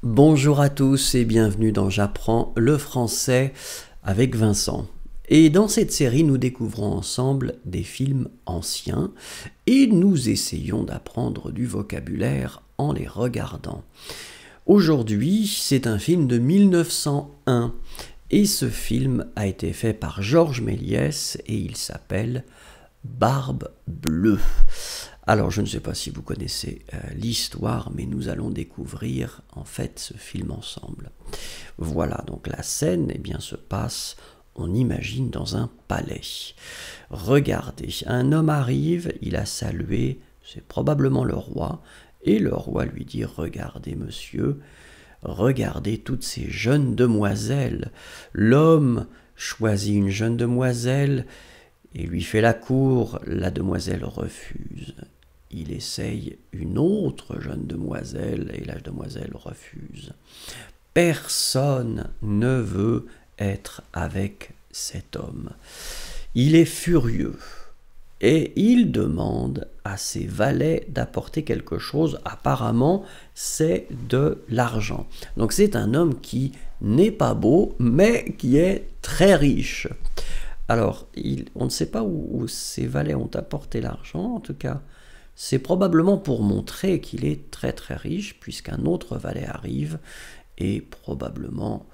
Bonjour à tous et bienvenue dans J'apprends le français avec Vincent. Et dans cette série, nous découvrons ensemble des films anciens et nous essayons d'apprendre du vocabulaire en les regardant. Aujourd'hui, c'est un film de 1901 et ce film a été fait par Georges Méliès et il s'appelle Barbe bleue. Alors, je ne sais pas si vous connaissez l'histoire, mais nous allons découvrir en fait ce film ensemble. Voilà, donc la scène se passe, on imagine, dans un palais. Regardez, un homme arrive, il a salué, c'est probablement le roi, et le roi lui dit « Regardez, monsieur, regardez toutes ces jeunes demoiselles. » L'homme choisit une jeune demoiselle et lui fait la cour, la demoiselle refuse. Il essaye une autre jeune demoiselle et la demoiselle refuse. Personne ne veut être avec cet homme. Il est furieux et il demande à ses valets d'apporter quelque chose. Apparemment, c'est de l'argent. Donc c'est un homme qui n'est pas beau, mais qui est très riche. Alors, on ne sait pas où ses valets ont apporté l'argent, en tout cas, c'est probablement pour montrer qu'il est très très riche, puisqu'un autre valet arrive et probablement,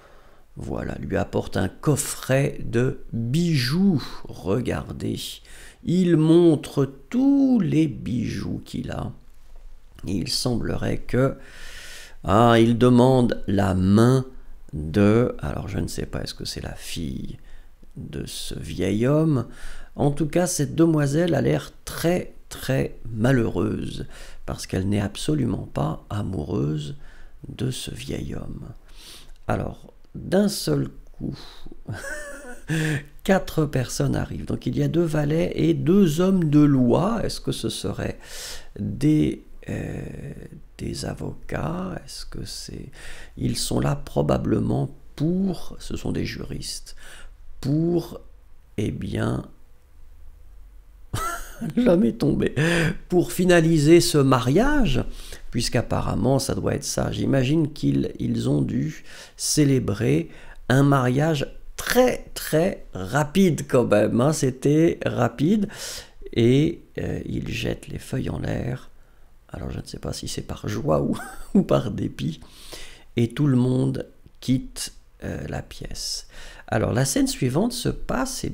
voilà, lui apporte un coffret de bijoux. Regardez, il montre tous les bijoux qu'il a. Et il semblerait que, il demande la main de, alors je ne sais pas, est-ce que c'est la fille de ce vieil homme? En tout cas, cette demoiselle a l'air très très malheureuse parce qu'elle n'est absolument pas amoureuse de ce vieil homme. Alors, d'un seul coup, 4 personnes arrivent. Donc il y a 2 valets et 2 hommes de loi. Est-ce que ce serait des avocats? Est-ce que c'est... Ils sont là probablement pour... Ce sont des juristes. Pour, l'homme est tombé, pour finaliser ce mariage, puisqu'apparemment ça doit être ça. J'imagine qu'ils ont dû célébrer un mariage très très rapide quand même, hein. C'était rapide, et ils jettent les feuilles en l'air. Alors je ne sais pas si c'est par joie ou par dépit, et tout le monde quitte la pièce. Alors la scène suivante se passe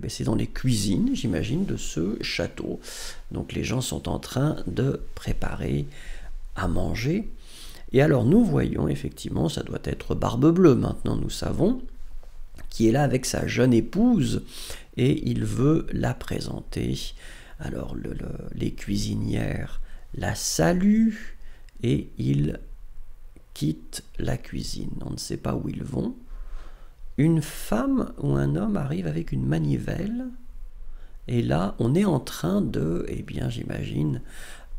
c'est dans les cuisines, j'imagine, de ce château. Donc les gens sont en train de préparer à manger. Et alors nous voyons effectivement, ça doit être Barbe bleue maintenant, nous savons, qui est là avec sa jeune épouse et il veut la présenter. Alors les cuisinières la saluent et ils quittent la cuisine. On ne sait pas où ils vont. Une femme ou un homme arrive avec une manivelle, et là, on est en train de, j'imagine,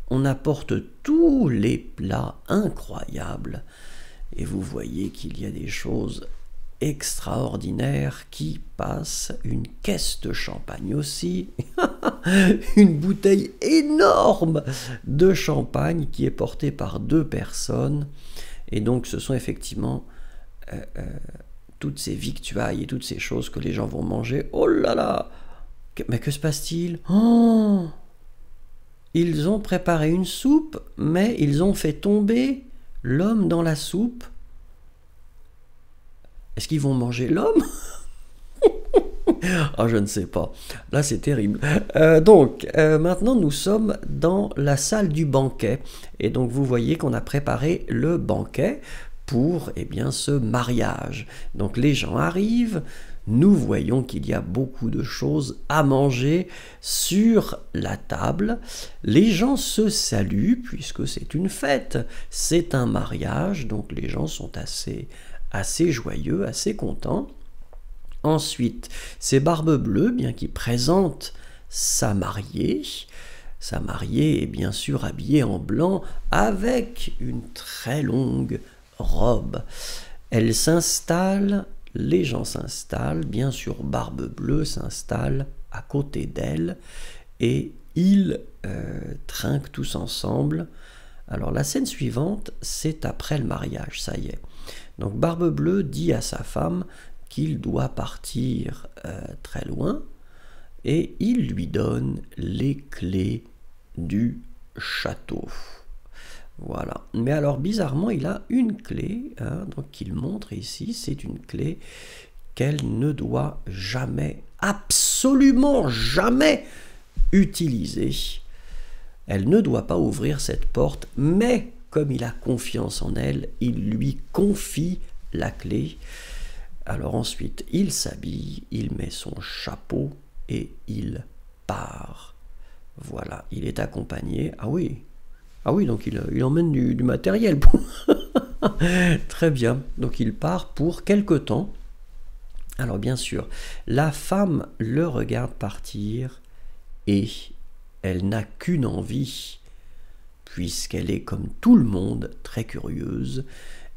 on apporte tous les plats incroyables, et vous voyez qu'il y a des choses extraordinaires qui passent, une caisse de champagne aussi, une bouteille énorme de champagne qui est portée par 2 personnes, et donc ce sont effectivement... toutes ces victuailles et toutes ces choses que les gens vont manger. Oh là là! Mais que se passe-t-il? Oh! Ils ont préparé une soupe, mais ils ont fait tomber l'homme dans la soupe. Est-ce qu'ils vont manger l'homme? Je ne sais pas. Là, c'est terrible. Maintenant, nous sommes dans la salle du banquet. Et donc, vous voyez qu'on a préparé le banquet pour ce mariage. Donc les gens arrivent, nous voyons qu'il y a beaucoup de choses à manger sur la table. Les gens se saluent puisque c'est une fête, c'est un mariage, donc les gens sont assez joyeux, assez contents. Ensuite, c'est Barbe bleue qui présente sa mariée. Sa mariée est bien sûr habillée en blanc avec une très longue robe. Elle s'installe, les gens s'installent, bien sûr Barbe bleue s'installe à côté d'elle et ils trinquent tous ensemble Alors la scène suivante, c'est après le mariage, ça y est. Donc Barbe Bleue dit à sa femme qu'il doit partir très loin et il lui donne les clés du château. Voilà. Mais alors bizarrement, il a une clé, hein, donc qu'il montre ici, c'est une clé qu'elle ne doit jamais, absolument jamais utiliser. Elle ne doit pas ouvrir cette porte, mais comme il a confiance en elle, il lui confie la clé. Alors ensuite, il s'habille, il met son chapeau et il part. Voilà, il est accompagné. Ah oui, donc il emmène du matériel. Très bien, donc il part pour quelque temps. Alors bien sûr, la femme le regarde partir et elle n'a qu'une envie, puisqu'elle est comme tout le monde très curieuse,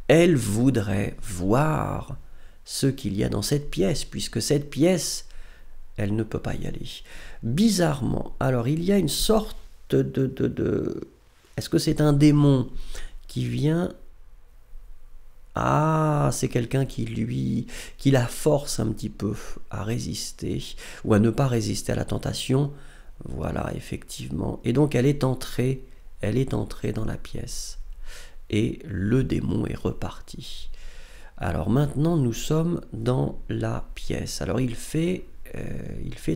elle voudrait voir ce qu'il y a dans cette pièce, puisque cette pièce, elle ne peut pas y aller. Bizarrement, alors il y a une sorte de... Est-ce que c'est un démon qui vient... Ah, c'est quelqu'un qui la force un petit peu à résister, ou à ne pas résister à la tentation. Voilà, effectivement. Et donc elle est entrée dans la pièce. Et le démon est reparti. Alors maintenant, nous sommes dans la pièce. Alors il fait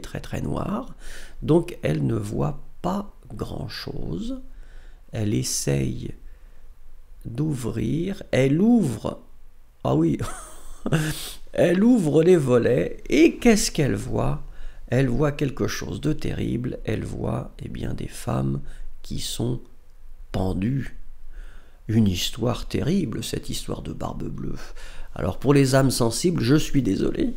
très très noir, donc elle ne voit pas grand-chose. Elle essaye d'ouvrir, elle ouvre, ah oui, elle ouvre les volets, et qu'est-ce qu'elle voit? Elle voit quelque chose de terrible, elle voit des femmes qui sont pendues. Une histoire terrible, cette histoire de Barbe Bleue. Alors pour les âmes sensibles, je suis désolé,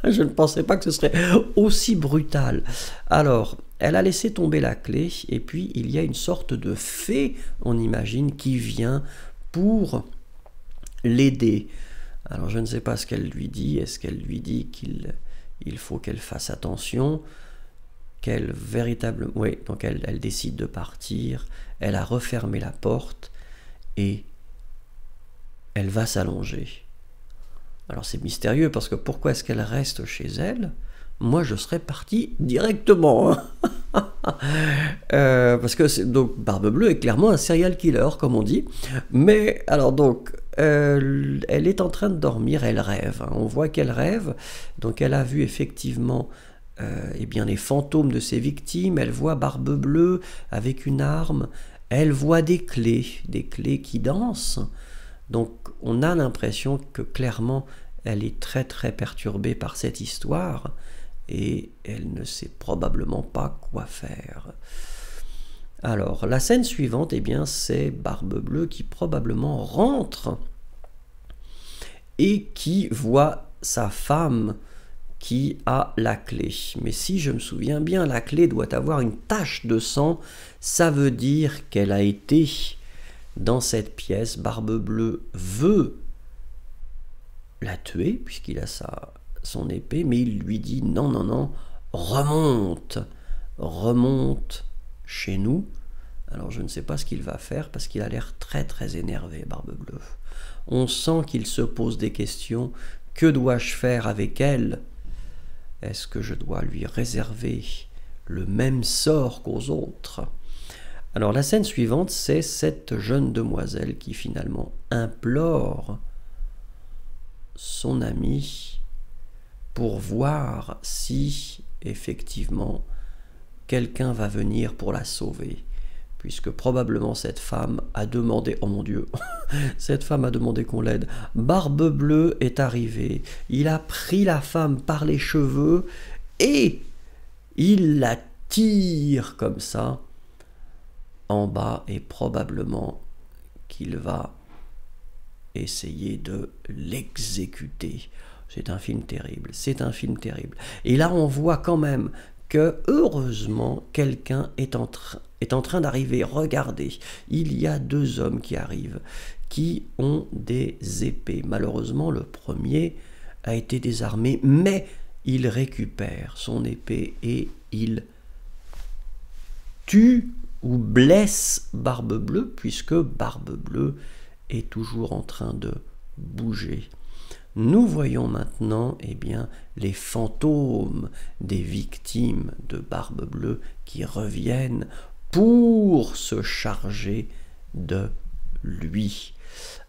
je ne pensais pas que ce serait aussi brutal. Alors, elle a laissé tomber la clé, et puis il y a une sorte de fée, on imagine, qui vient pour l'aider. Alors je ne sais pas ce qu'elle lui dit. Est-ce qu'elle lui dit qu'il faut qu'elle fasse attention, qu'elle véritablement... Oui, donc elle décide de partir, elle a refermé la porte, et elle va s'allonger. Alors c'est mystérieux, parce que pourquoi est-ce qu'elle reste chez elle? Moi, je serais parti directement. Parce que donc Barbe Bleue est clairement un serial killer, comme on dit. Mais alors donc, elle est en train de dormir, elle rêve. Hein. On voit qu'elle rêve. Donc elle a vu effectivement les fantômes de ses victimes. Elle voit Barbe Bleue avec une arme. Elle voit des clés qui dansent. Donc on a l'impression que clairement, elle est très très perturbée par cette histoire. Et elle ne sait probablement pas quoi faire. Alors, la scène suivante, c'est Barbe Bleue qui probablement rentre et qui voit sa femme qui a la clé. Mais si je me souviens bien, la clé doit avoir une tache de sang. Ça veut dire qu'elle a été dans cette pièce. Barbe Bleue veut la tuer, puisqu'il a son épée, mais il lui dit non, remonte chez nous. Alors je ne sais pas ce qu'il va faire, parce qu'il a l'air très très énervé, Barbe Bleue. On sent qu'il se pose des questions. Que dois-je faire avec elle? Est-ce que je dois lui réserver le même sort qu'aux autres? Alors la scène suivante, c'est cette jeune demoiselle qui finalement implore son ami pour voir si effectivement quelqu'un va venir pour la sauver, puisque probablement cette femme a demandé, oh mon Dieu, cette femme a demandé qu'on l'aide. Barbe Bleue est arrivé, il a pris la femme par les cheveux et il la tire comme ça en bas, et probablement qu'il va essayer de l'exécuter. C'est un film terrible, c'est un film terrible. Et là, on voit quand même que, heureusement, quelqu'un est en train d'arriver. Regardez, il y a deux hommes qui arrivent, qui ont des épées. Malheureusement, le premier a été désarmé, mais il récupère son épée et il tue ou blesse Barbe Bleue, puisque Barbe Bleue est toujours en train de bouger. Nous voyons maintenant eh bien, les fantômes des victimes de Barbe Bleue qui reviennent pour se charger de lui.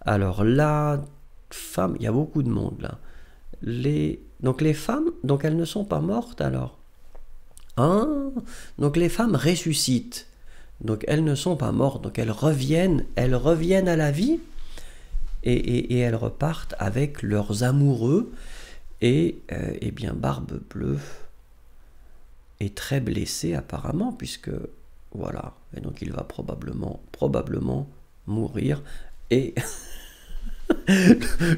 Alors la femme, il y a beaucoup de monde là. Donc les femmes, donc elles ne sont pas mortes alors. Ah, donc les femmes ressuscitent. Donc elles ne sont pas mortes, donc elles reviennent à la vie. Et elles repartent avec leurs amoureux. Et eh bien Barbe Bleue est très blessé apparemment, puisque voilà, et donc il va probablement mourir. Et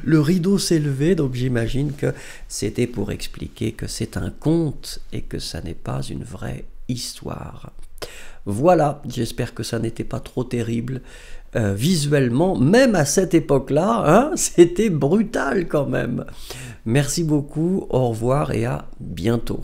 le rideau s'est levé, donc j'imagine que c'était pour expliquer que c'est un conte et que ça n'est pas une vraie histoire. Voilà, j'espère que ça n'était pas trop terrible visuellement, même à cette époque-là, hein, c'était brutal quand même. Merci beaucoup, au revoir et à bientôt.